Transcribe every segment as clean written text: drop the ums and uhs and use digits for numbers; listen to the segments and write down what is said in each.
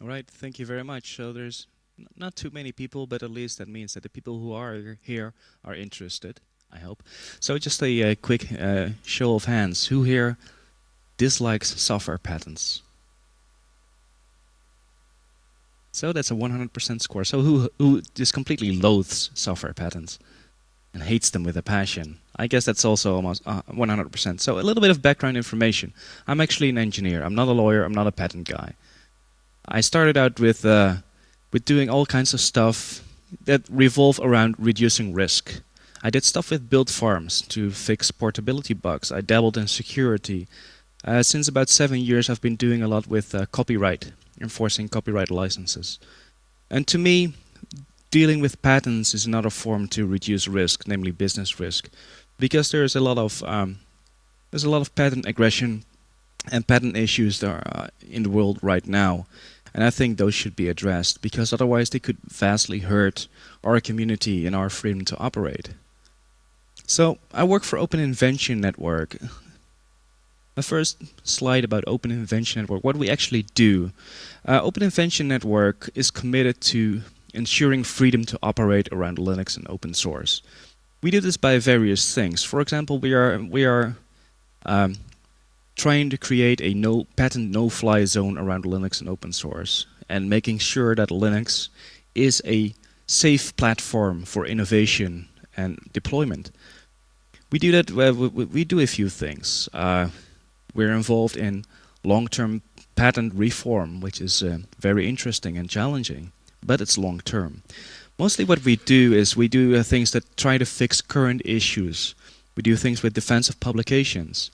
All right, thank you very much. So there's not too many people, but at least that means that the people who are here are interested, I hope. So just a quick show of hands. Who here dislikes software patents? So that's a 100% score. So who just completely loathes software patents and hates them with a passion? I guess that's also almost 100%. So a little bit of background information. I'm actually an engineer. I'm not a lawyer. I'm not a patent guy. I started out with doing all kinds of stuff that revolve around reducing risk. I did stuff with build farms to fix portability bugs. I dabbled in security. Since about 7 years, I've been doing a lot with copyright, enforcing copyright licenses. And to me, dealing with patents is another form to reduce risk, namely business risk, because there's a lot of patent aggression and patent issues that are in the world right now. And I think those should be addressed, because otherwise they could vastly hurt our community and our freedom to operate. So I work for Open Invention Network. The first slide about Open Invention Network, what we actually do. Open Invention Network is committed to ensuring freedom to operate around Linux and open source. We do this by various things. For example, we are trying to create a patent no-fly zone around Linux and open source, and making sure that Linux is a safe platform for innovation and deployment. We do that. We do a few things. We're involved in long-term patent reform, which is very interesting and challenging, but it's long-term. Mostly what we do is we do things that try to fix current issues. We do things with defense of publications.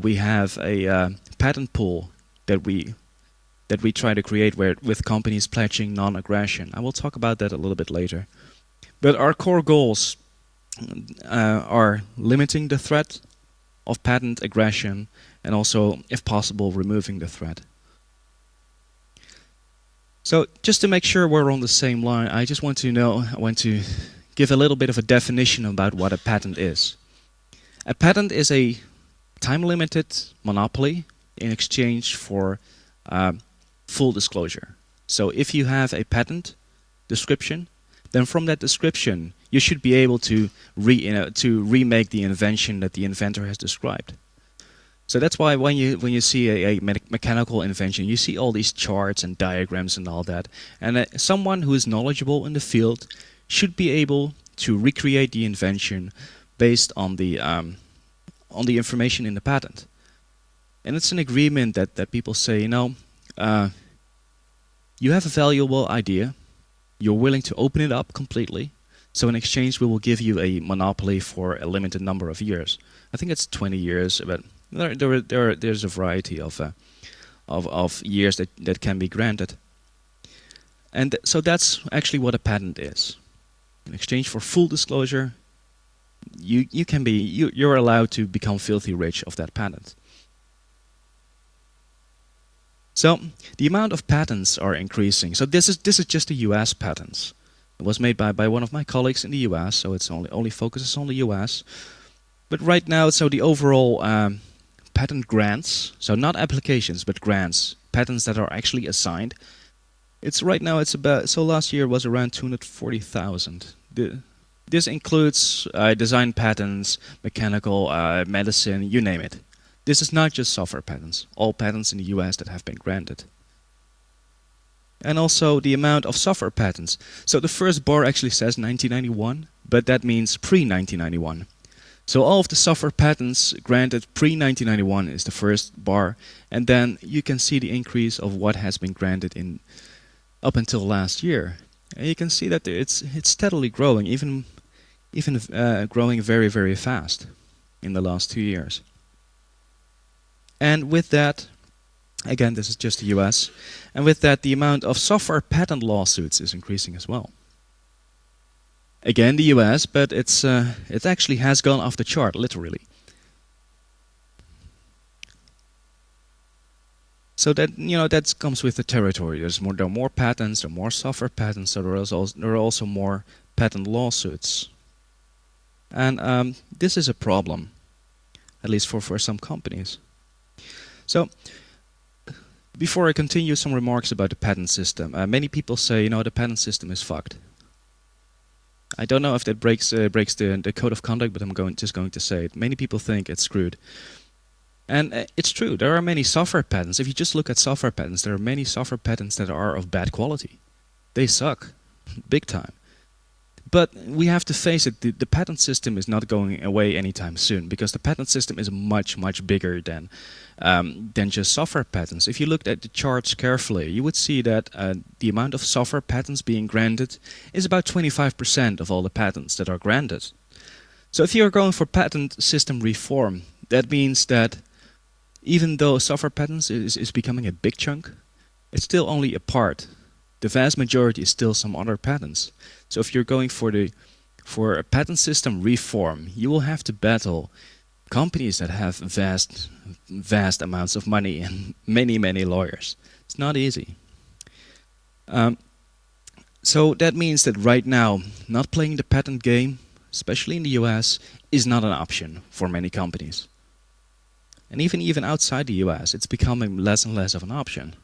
We have a patent pool that we try to create with companies pledging non-aggression. I will talk about that a little bit later. But our core goals are limiting the threat of patent aggression, and also, if possible, removing the threat. So just to make sure we're on the same line, I want to give a little bit of a definition about what a patent is. A patent is a time-limited monopoly in exchange for full disclosure. So if you have a patent description, then from that description you should be able to remake the invention that the inventor has described. So that's why when you see a mechanical invention, you see all these charts and diagrams and all that. And someone who is knowledgeable in the field should be able to recreate the invention based on the information in the patent. And it's an agreement that people say, you have a valuable idea, you're willing to open it up completely, so in exchange we will give you a monopoly for a limited number of years. I think it's 20 years, but there's a variety of years that can be granted. And so that's actually what a patent is. In exchange for full disclosure, you're allowed to become filthy rich of that patent. So the amount of patents are increasing. So this is just the US patents. It was made by one of my colleagues in the US, so it's only focuses on the US. But right now, so the overall patent grants, so not applications but grants, patents that are actually assigned, so last year was around 240,000. This includes design patents, mechanical, medicine, you name it. This is not just software patents, all patents in the US that have been granted. And also the amount of software patents. So the first bar actually says 1991, but that means pre-1991. So all of the software patents granted pre-1991 is the first bar, and then you can see the increase of what has been granted up until last year. And you can see that it's steadily growing, even growing very, very fast in the last 2 years. And with that, again, this is just the US, and with that the amount of software patent lawsuits is increasing as well. Again, the US, but it actually has gone off the chart, literally. So that comes with the territory. There are more patents, there are more software patents, so there are also more patent lawsuits. And this is a problem, at least for some companies. So Before I continue, some remarks about the patent system. Many people say, the patent system is fucked. I don't know if that breaks the code of conduct, but I'm just going to say it. Many people think it's screwed. And it's true, there are many software patents. If you just look at software patents, there are many software patents that are of bad quality. They suck, big time. But we have to face it, the patent system is not going away anytime soon, because the patent system is much, much bigger than just software patents. If you looked at the charts carefully, you would see that the amount of software patents being granted is about 25% of all the patents that are granted. So if you're going for patent system reform, that means that even though software patents is becoming a big chunk, it's still only a part. The vast majority is still some other patents. So if you're going for a patent system reform, you will have to battle companies that have vast amounts of money and many lawyers. It's not easy. So that means that right now, not playing the patent game, especially in the US, is not an option for many companies. And even outside the US, it's becoming less and less of an option.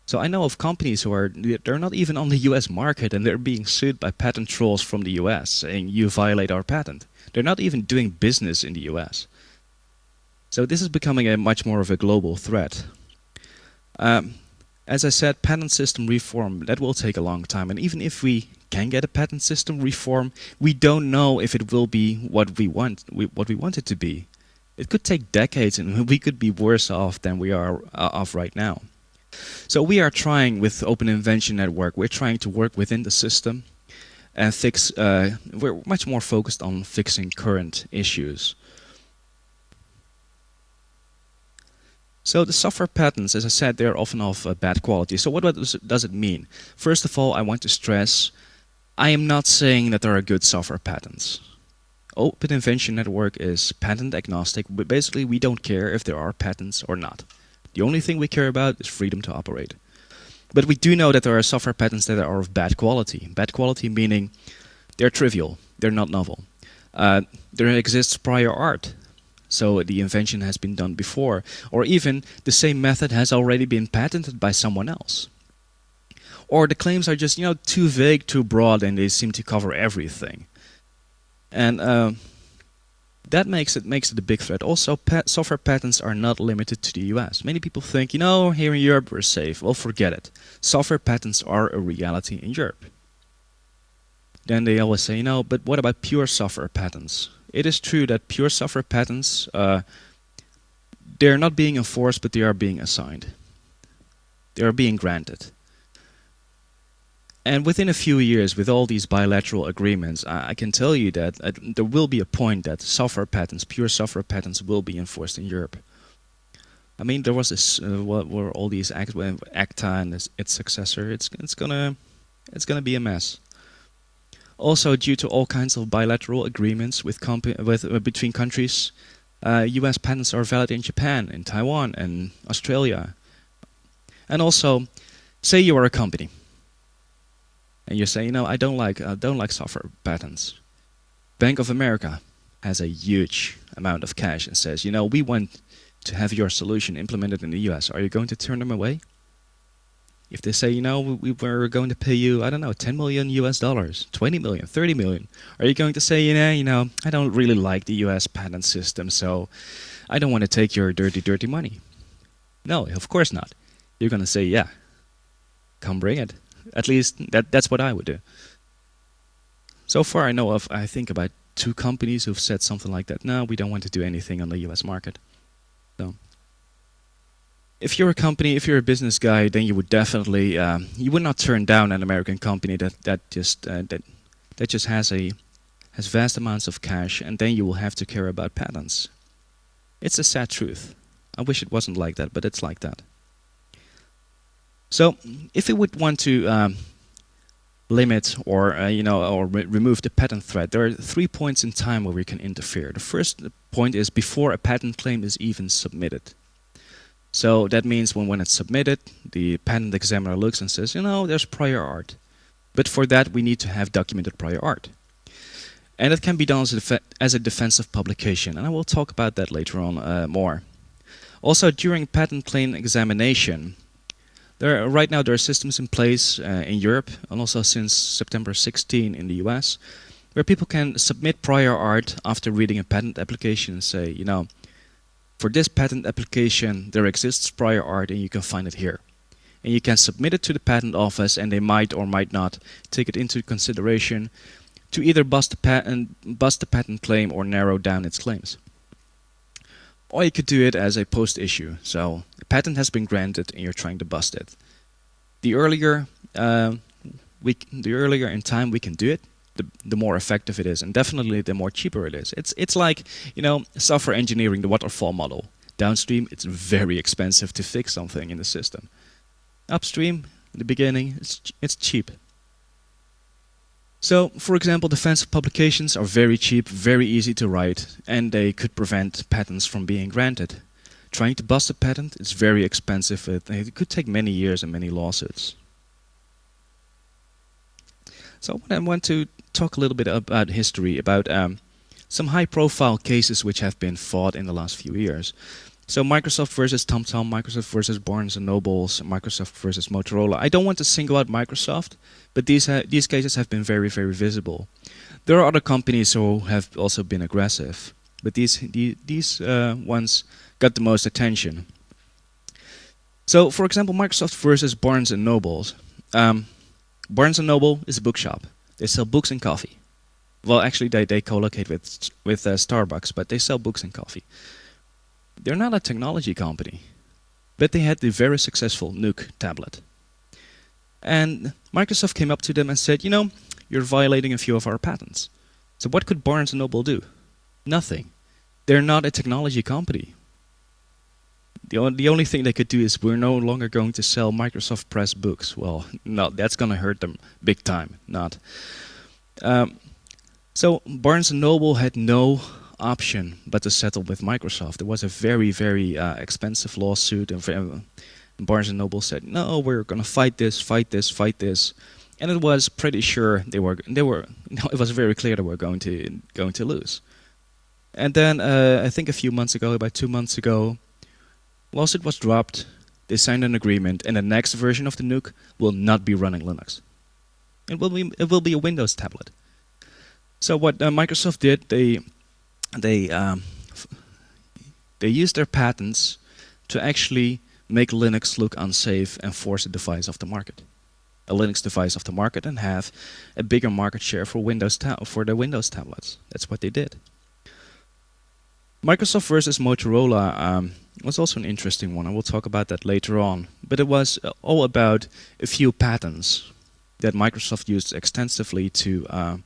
So I know of companies they're not even on the US market, and they're being sued by patent trolls from the US saying you violate our patent. They're not even doing business in the US. So this is becoming a much more of a global threat. As I said, patent system reform, that will take a long time. And even if we can get a patent system reform, we don't know if it will be what we want it to be. It could take decades, and we could be worse off than we are off right now. So we are trying with Open Invention Network, we're trying to work within the system and fix, we're much more focused on fixing current issues. So the software patents, as I said, they're often of bad quality. So what does it mean? First of all, I want to stress, I am not saying that there are good software patents. Open Invention Network is patent agnostic, but basically we don't care if there are patents or not. The only thing we care about is freedom to operate. But we do know that there are software patents that are of bad quality. Bad quality meaning they're trivial, they're not novel. There exists prior art, so the invention has been done before, or even the same method has already been patented by someone else. Or the claims are just too vague, too broad, and they seem to cover everything. And that makes it a big threat. Also, software patents are not limited to the US. Many people think, here in Europe we're safe. Well, forget it. Software patents are a reality in Europe. Then they always say, but what about pure software patents? It is true that pure software patents, they're not being enforced, but they are being assigned. They are being granted. And within a few years, with all these bilateral agreements, I can tell you that there will be a point that software patents, pure software patents, will be enforced in Europe. I mean, there was this, were all these ACTA and its successor. It's gonna be a mess. Also, due to all kinds of bilateral agreements between countries, U.S. patents are valid in Japan, in Taiwan, and Australia. And also, say you are a company. And you say, I don't like software patents. Bank of America has a huge amount of cash and says, we want to have your solution implemented in the US. Are you going to turn them away? If they say, we were going to pay you, I don't know, 10 million US dollars, 20 million, 30 million, are you going to say, I don't really like the US patent system, so I don't want to take your dirty money? No, of course not. You're going to say, yeah, come bring it. At least that's what I would do. So far I know of, I think, about 2 companies who've said something like that. No, we don't want to do anything on the US market. So, if you're a company, if you're a business guy, then you would definitely, you would not turn down an American company that just has vast amounts of cash, and then you will have to care about patents. It's a sad truth. I wish it wasn't like that, but it's like that. So, if we would want to limit or remove the patent threat, there are 3 points in time where we can interfere. The first point is before a patent claim is even submitted. So that means when it's submitted, the patent examiner looks and says, there's prior art. But for that, we need to have documented prior art. And it can be done as a defensive publication, and I will talk about that later on more. Also, during patent claim examination, Right now there are systems in place in Europe and also since September 16 in the US where people can submit prior art after reading a patent application and say, for this patent application there exists prior art and you can find it here. And you can submit it to the patent office and they might or might not take it into consideration to either bust the patent claim or narrow down its claims. Or you could do it as a post-issue. So the patent has been granted and you're trying to bust it. The earlier in time we can do it, the more effective it is, and definitely the more cheaper it is. It's like software engineering, the waterfall model. Downstream, it's very expensive to fix something in the system. Upstream, in the beginning, it's cheap. So, for example, defensive publications are very cheap, very easy to write, and they could prevent patents from being granted. Trying to bust a patent is very expensive. It could take many years and many lawsuits. So I want to talk a little bit about history, about some high-profile cases which have been fought in the last few years. So Microsoft versus TomTom, Microsoft versus Barnes & Nobles, Microsoft versus Motorola. I don't want to single out Microsoft, but these cases have been very, very visible. There are other companies who have also been aggressive, but these ones got the most attention. So, for example, Microsoft versus Barnes & Nobles. Barnes & Noble is a bookshop. They sell books and coffee. Well, actually, they co-locate with Starbucks, but they sell books and coffee. They're not a technology company, but they had the very successful Nuke tablet. And Microsoft came up to them and said, you're violating a few of our patents. So what could Barnes & Noble do? Nothing. They're not a technology company. The only thing they could do is we're no longer going to sell Microsoft Press books. Well, no, that's going to hurt them big time. Not. So Barnes & Noble had no option but to settle with Microsoft. It was a very, very expensive lawsuit, and Barnes & Noble said, "No, we're going to fight this, fight this, fight this," and it was pretty sure they were. It was very clear they were going to lose. And then I think a few months ago, about 2 months ago, lawsuit was dropped. They signed an agreement, and the next version of the Nuke will not be running Linux. It will be a Windows tablet. So what Microsoft did, they used their patents to actually make Linux look unsafe and force a device off the market, a Linux device off the market, and have a bigger market share for the Windows tablets. That's what they did. Microsoft versus Motorola was also an interesting one. I will talk about that later on. But it was all about a few patents that Microsoft used extensively to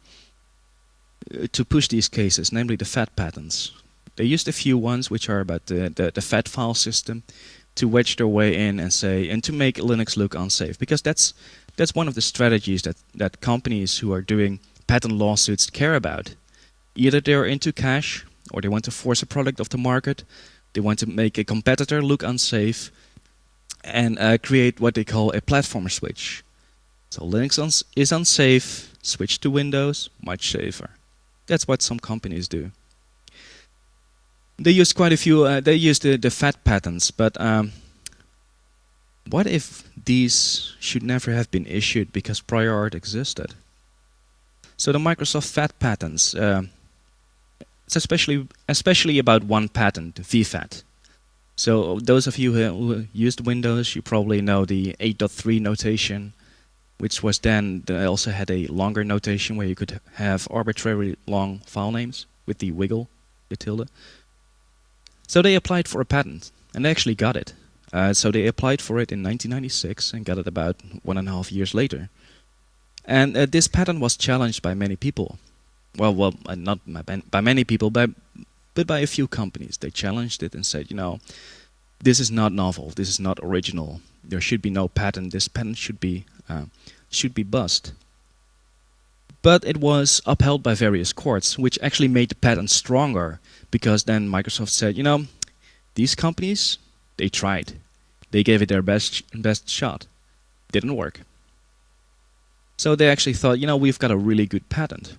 push these cases, namely the FAT patents. They used a few ones which are about the FAT file system to wedge their way in and to make Linux look unsafe, because that's one of the strategies that companies who are doing patent lawsuits care about. Either they're into cash, or they want to force a product off the market, they want to make a competitor look unsafe, and create what they call a platform switch. So Linux is unsafe, switch to Windows, much safer. That's what some companies do. They use quite a few. They use the FAT patents, but what if these should never have been issued because prior art existed? So the Microsoft FAT patents, it's especially about one patent, VFAT. So those of you who used Windows, you probably know the 8.3 notation, which was then, they also had a longer notation where you could have arbitrarily long file names with the wiggle, the tilde. So they applied for a patent, and they actually got it. So they applied for it in 1996 and got it about 1.5 years later. And this patent was challenged by many people. Well, not by many people, but by a few companies. They challenged it and said, this is not novel, this is not original. There should be no patent. This patent should be bust. But it was upheld by various courts, which actually made the patent stronger, because then Microsoft said, these companies, they tried. They gave it their best shot. Didn't work. So they actually thought, we've got a really good patent.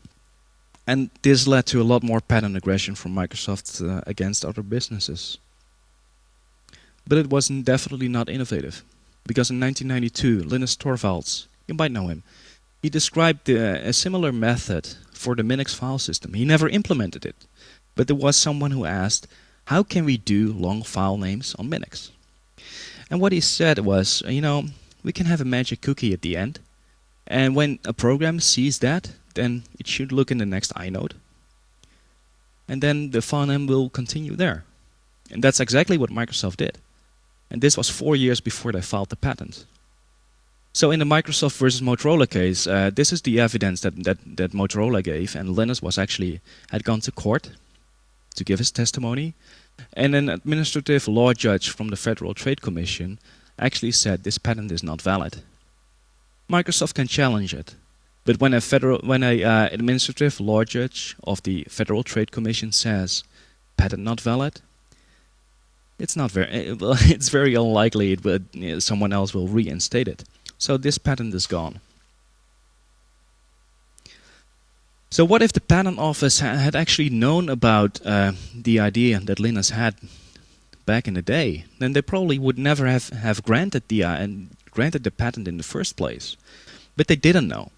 And this led to a lot more patent aggression from Microsoft against other businesses. But it was definitely not innovative. Because in 1992, Linus Torvalds, you might know him, he described a similar method for the Minix file system. He never implemented it, but there was someone who asked, how can we do long file names on Minix? And what he said was, we can have a magic cookie at the end, and when a program sees that, then it should look in the next inode, and then the file name will continue there. And that's exactly what Microsoft did. And this was 4 years before they filed the patent. So in the Microsoft versus Motorola case, this is the evidence that Motorola gave, and Linus had gone to court to give his testimony. And an administrative law judge from the Federal Trade Commission actually said this patent is not valid. Microsoft can challenge it, but when a administrative law judge of the Federal Trade Commission says patent not valid, it's very unlikely someone else will reinstate it. So this patent is gone. So what if the patent office had actually known about the idea that Linus had back in the day? Then they probably would never have granted the patent in the first place. But they didn't know,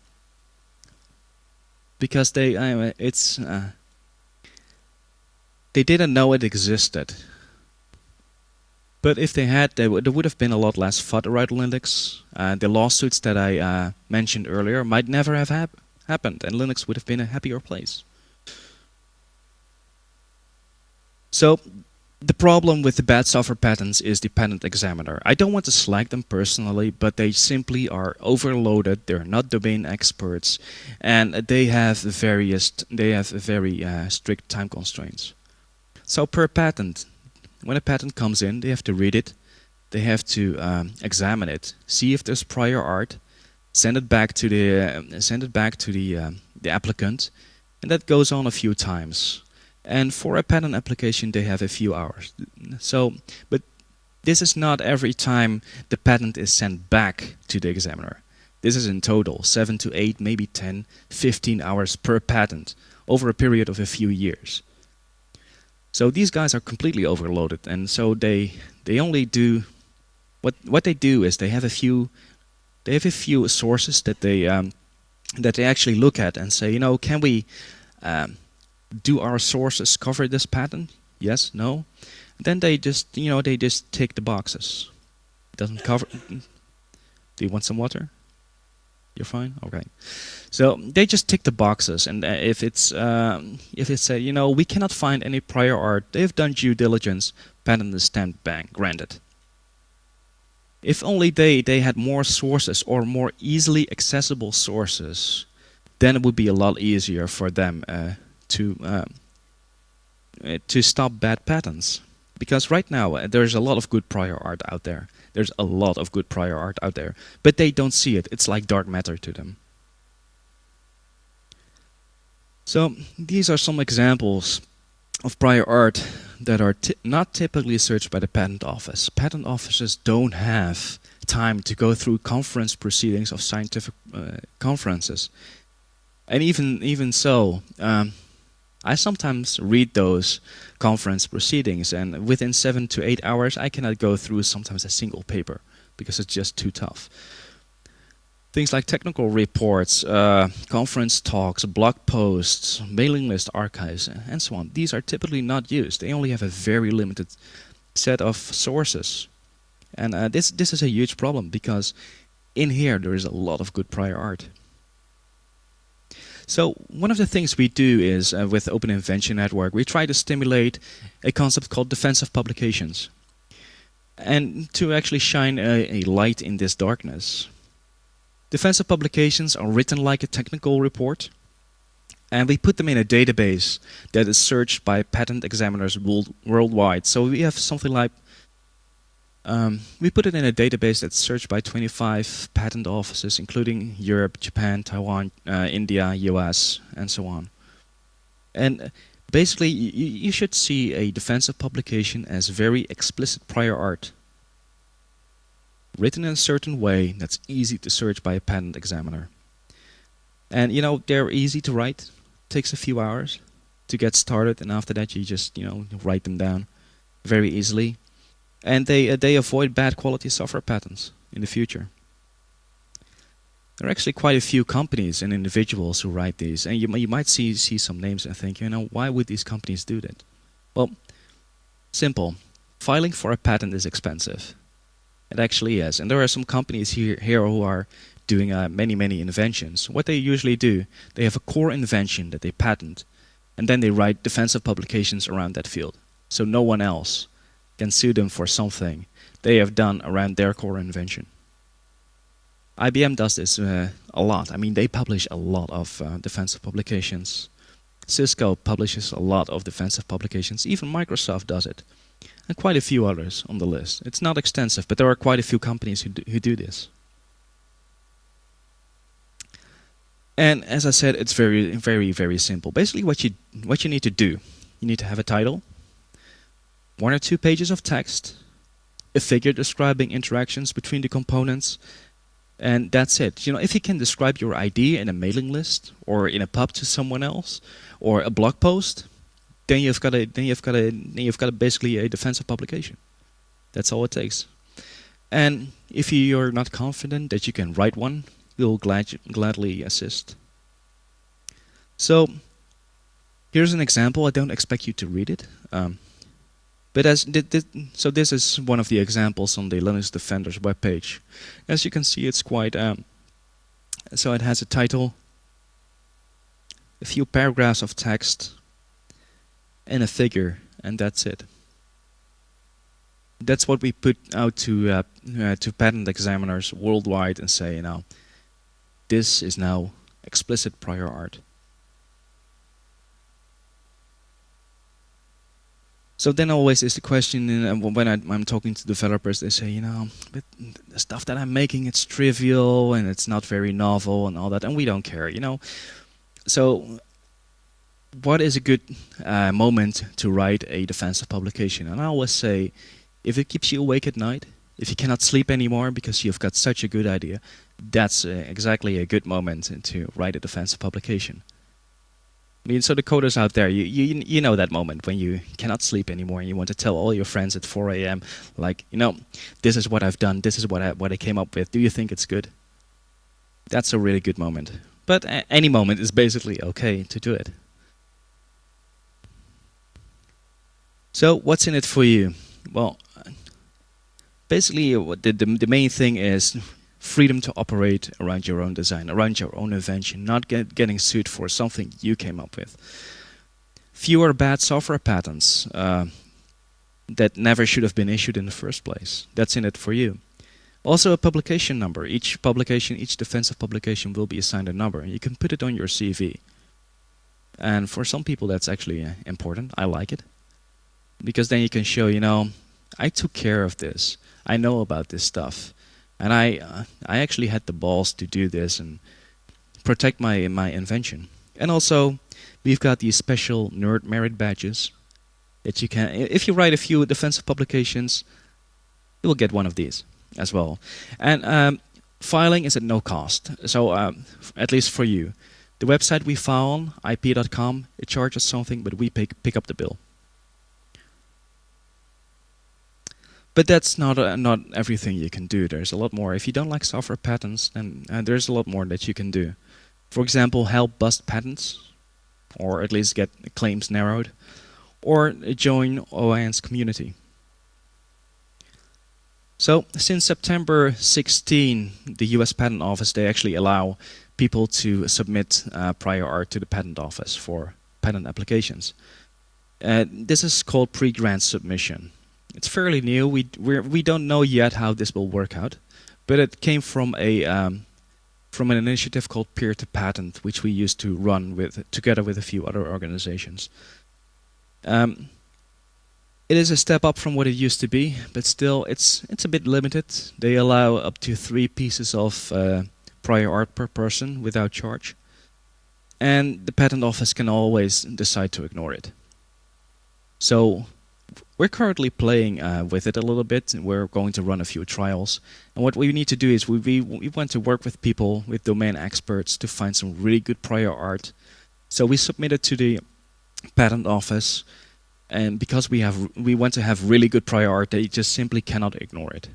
because they didn't know it existed. But if they had, there would have been a lot less FUD around Linux. The lawsuits that I mentioned earlier might never have happened, and Linux would have been a happier place. So the problem with the bad software patents is the patent examiner. I don't want to slag them personally, but they simply are overloaded. They're not domain experts, and they have very strict time constraints. So per patent, when a patent comes in, they have to read it, they have to examine it, see if there's prior art, send it back to the applicant, and that goes on a few times. And for a patent application, they have a few hours. So, but this is not every time the patent is sent back to the examiner. This is in total 7 to 8, maybe 10, 15 hours per patent over a period of a few years. So these guys are completely overloaded, and so they only do what they do is they have a few sources that they actually look at and say, can we do our sources cover this patent? Yes, no. Then they just tick the boxes. It doesn't cover. Do you want some water? You're fine? Okay. So they just tick the boxes, and if it said, we cannot find any prior art, they've done due diligence, patent is stamped, bang, granted. If only they had more sources or more easily accessible sources, then it would be a lot easier for them to stop bad patents. Because right now there's a lot of good prior art out there. But they don't see it. It's like dark matter to them. So these are some examples of prior art that are not typically searched by the patent office. Patent offices don't have time to go through conference proceedings of scientific conferences. And even so, I sometimes read those conference proceedings, and within 7 to 8 hours I cannot go through sometimes a single paper because it's just too tough. Things like technical reports, conference talks, blog posts, mailing list archives, and so on. These are typically not used. They only have a very limited set of sources. And this is a huge problem, because in here there is a lot of good prior art. So one of the things we do is, with Open Invention Network, we try to stimulate a concept called defensive publications, and to actually shine a light in this darkness. Defensive publications are written like a technical report, and we put them in a database that is searched by patent examiners worldwide. So we have something like, we put it in a database that's searched by 25 patent offices, including Europe, Japan, Taiwan, India, US, and so on. And basically, you should see a defensive publication as very explicit prior art, written in a certain way that's easy to search by a patent examiner. And they're easy to write. It takes a few hours to get started, and after that you just write them down very easily. And they avoid bad quality software patents. in the future. There are actually quite a few companies and individuals who write these, and you might see some names and think, why would these companies do that? Well, simple. Filing for a patent is expensive. It actually is, and there are some companies here who are doing many inventions. What they usually do, they have a core invention that they patent, and then they write defensive publications around that field, so no one else can sue them for something they have done around their core invention. IBM does this a lot. I mean, they publish a lot of defensive publications. Cisco publishes a lot of defensive publications. Even Microsoft does it. And quite a few others on the list. It's not extensive, but there are quite a few companies who do this. And as I said, it's very simple. Basically, what you need to do, you need to have a title, 1 or 2 pages of text, a figure describing interactions between the components, and that's it. If you can describe your idea in a mailing list or in a pub to someone else or a blog post, then you've got basically a defensive publication. That's all it takes. And if you're not confident that you can write one, we'll gladly assist. So here's an example. I don't expect you to read it. So this is one of the examples on the Linux Defenders webpage. As you can see, it's quite... so it has a title, a few paragraphs of text, and a figure, and that's it. That's what we put out to patent examiners worldwide and say, this is now explicit prior art. So then always is the question, when I'm talking to developers, they say, but the stuff that I'm making, it's trivial and it's not very novel and all that, and we don't care, So what is a good moment to write a defensive publication? And I always say, if it keeps you awake at night, if you cannot sleep anymore because you've got such a good idea, that's exactly a good moment to write a defensive publication. I mean, so the coders out there, you know that moment when you cannot sleep anymore and you want to tell all your friends at 4 a.m. like, this is what I've done, this is what I came up with. Do you think it's good? That's a really good moment. But any moment is basically okay to do it. So what's in it for you? Well, basically the main thing is freedom to operate around your own design, around your own invention, not getting sued for something you came up with. Fewer bad software patents that never should have been issued in the first place. That's in it for you. Also a publication number. Each defensive publication will be assigned a number, and you can put it on your CV. And for some people that's actually important. I like it. Because then you can show, I took care of this. I know about this stuff. And I actually had the balls to do this and protect my invention. And also, we've got these special nerd merit badges that you can, if you write a few defensive publications, you will get one of these as well. And filing is at no cost. So at least for you, the website we file on, ip.com, it charges something, but we pick up the bill. But that's not everything you can do. There's a lot more. If you don't like software patents, then there's a lot more that you can do. For example, help bust patents, or at least get claims narrowed, or join OAN's community. So since September 16, the US Patent Office, they actually allow people to submit prior art to the Patent Office for patent applications. This is called pre-grant submission. It's fairly new. We don't know yet how this will work out, but it came from an initiative called Peer to Patent, which we used to run together with a few other organizations. It is a step up from what it used to be, but still it's a bit limited. They allow up to 3 pieces of prior art per person without charge, and the Patent Office can always decide to ignore it. So we're currently playing with it a little bit, and we're going to run a few trials. And what we need to do is we want to work with people, with domain experts, to find some really good prior art. So we submit it to the Patent Office, and because we want to have really good prior art, they just simply cannot ignore it.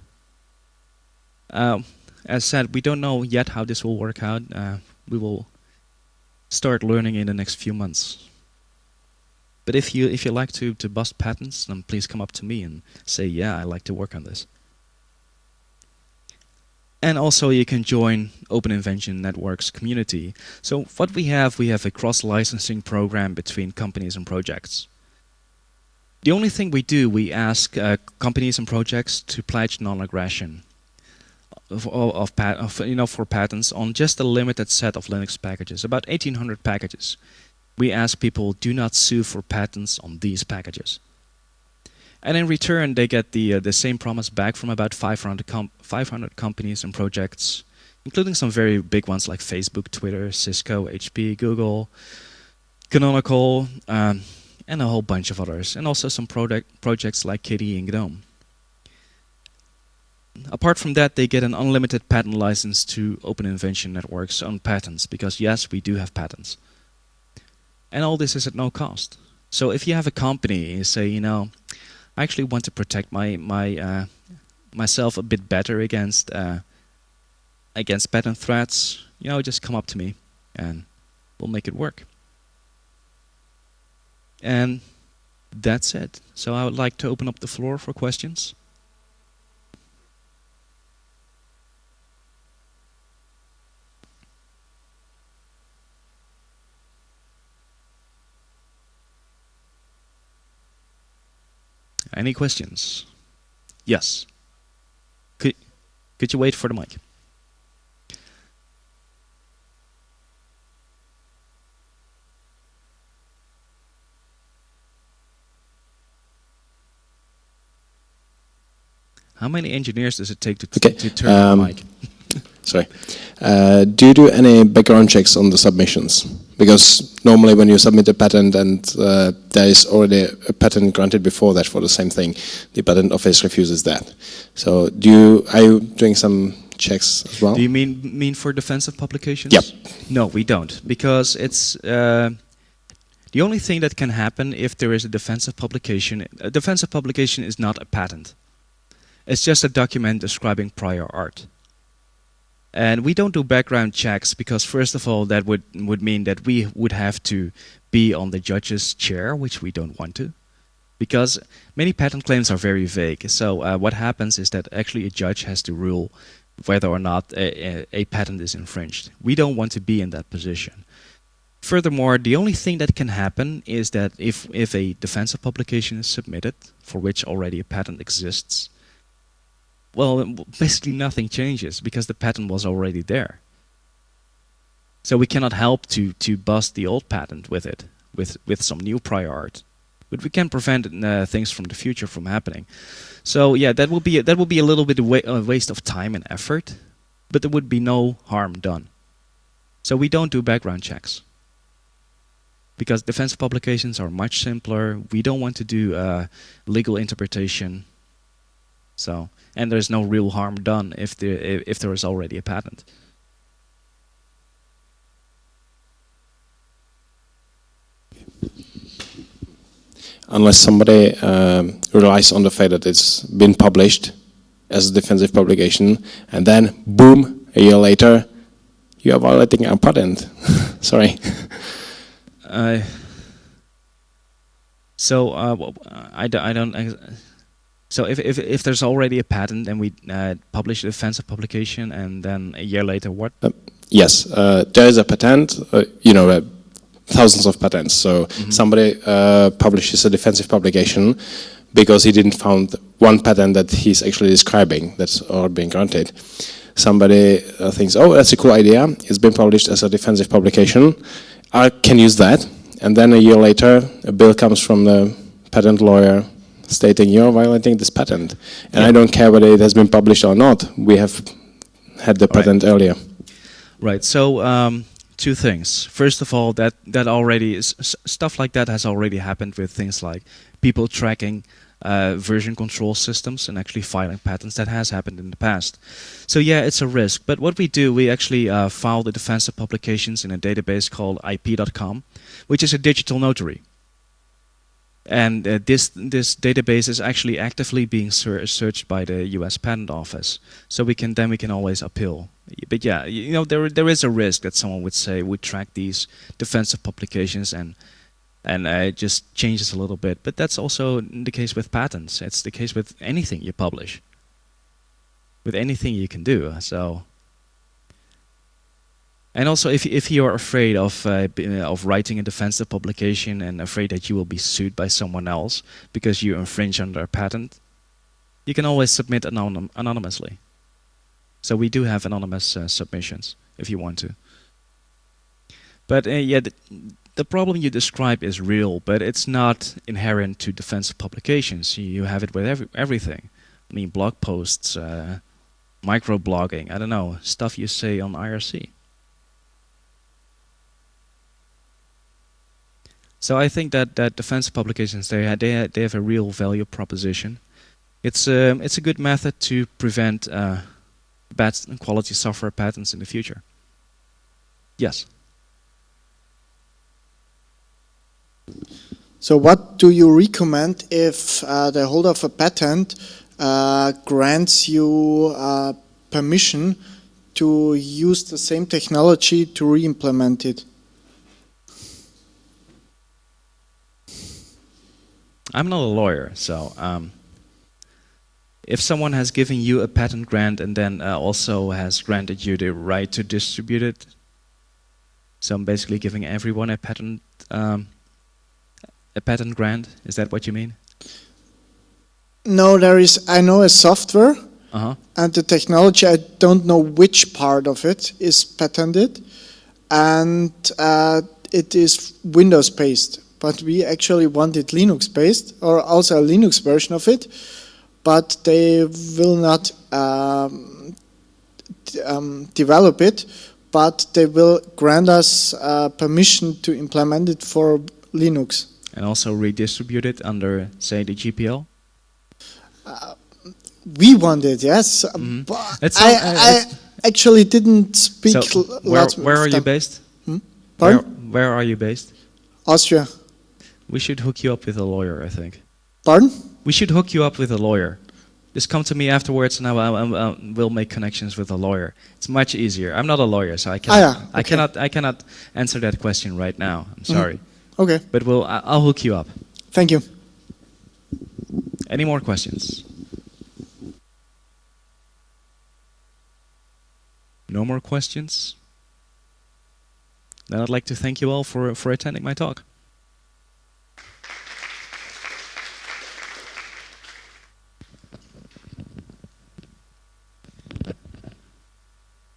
As said, we don't know yet how this will work out. We will start learning in the next few months. But if you like to bust patents, then please come up to me and say, yeah, I like to work on this. And also you can join Open Invention Network's community. So what we have a cross-licensing program between companies and projects. The only thing we do, we ask companies and projects to pledge non-aggression for patents on just a limited set of Linux packages, about 1,800 packages. We ask people, do not sue for patents on these packages. And in return, they get the same promise back from about 500 companies and projects, including some very big ones like Facebook, Twitter, Cisco, HP, Google, Canonical, and a whole bunch of others, and also some projects like Kitty and GNOME. Apart from that, they get an unlimited patent license to Open Invention Network's own patents, because yes, we do have patents. And all this is at no cost. So if you have a company, you say, I actually want to protect myself a bit better against patent threats, just come up to me and we'll make it work. And that's it. So I would like to open up the floor for questions. Any questions? Yes. Could you wait for the mic? How many engineers does it take to turn on the mic? Sorry. Do you do any background checks on the submissions? Because normally when you submit a patent and there is already a patent granted before that for the same thing, the patent office refuses that. So are you doing some checks as well? Do you mean for defensive publications? Yep. No, we don't, because it's the only thing that can happen if there is a defensive publication. A defensive publication is not a patent. It's just a document describing prior art. And we don't do background checks because, first of all, that would mean that we would have to be on the judge's chair, which we don't want to, because many patent claims are very vague. So what happens is that actually a judge has to rule whether or not a patent is infringed. We don't want to be in that position. Furthermore, the only thing that can happen is that if a defensive publication is submitted, for which already a patent exists, well, basically nothing changes because the patent was already there. So we cannot help to bust the old patent with it, with some new prior art. But we can prevent things from the future from happening. So yeah, that will be a little bit a waste of time and effort, but there would be no harm done. So we don't do background checks because defensive publications are much simpler. We don't want to do legal interpretation. So. And there's no real harm done if there is already a patent. Unless somebody relies on the fact that it's been published as a defensive publication, and then, boom, a year later, you are violating our patent. Sorry. I don't. So if there's already a patent and we publish a defensive publication, and then a year later, what? Yes, there is a patent. Thousands of patents. So somebody publishes a defensive publication because he didn't find one patent that he's actually describing that's all being granted. Somebody thinks, oh, that's a cool idea. It's been published as a defensive publication. I can use that. And then a year later, a bill comes from the patent lawyer stating you're violating this patent. And I don't care whether it has been published or not. We have had the patent earlier. Right. So two things. First of all, that already is stuff like that has already happened with things like people tracking version control systems and actually filing patents. That has happened in the past. So yeah, it's a risk. But what we do, we actually file the defensive publications in a database called ip.com, which is a digital notary. And this database is actually actively being searched by the U.S. Patent Office, so we can always appeal. But yeah, there is a risk that someone would track these defensive publications and it just changes a little bit. But that's also the case with patents. It's the case with anything you publish, with anything you can do. So. And also, if you are afraid of writing a defensive publication and afraid that you will be sued by someone else because you infringe on their patent, you can always submit anonymously. So we do have anonymous submissions if you want to. But yeah, the problem you describe is real, but it's not inherent to defensive publications. You have it with everything. I mean, blog posts, microblogging, I don't know, stuff you say on IRC. So I think that defensive publications they have a real value proposition. It's a good method to prevent bad quality software patents in the future. Yes. So what do you recommend if the holder of a patent grants you permission to use the same technology to re-implement it? I'm not a lawyer, so if someone has given you a patent grant and then also has granted you the right to distribute it, so I'm basically giving everyone a patent grant. Is that what you mean? No, I know a software, and the technology, I don't know which part of it is patented, and it is Windows-based. But we actually wanted Linux-based, or also a Linux version of it, but they will not develop it, but they will grant us permission to implement it for Linux. And also redistribute it under, say, the GPL? We wanted, yes. But I actually didn't speak lots. Where are you based? Pardon? Where are you based? Austria. We should hook you up with a lawyer, I think. Pardon? We should hook you up with a lawyer. Just come to me afterwards and we'll make connections with a lawyer. It's much easier. I'm not a lawyer, so I cannot answer that question right now. I'm sorry. Okay. But I'll hook you up. Thank you. Any more questions? No more questions? Then I'd like to thank you all for attending my talk.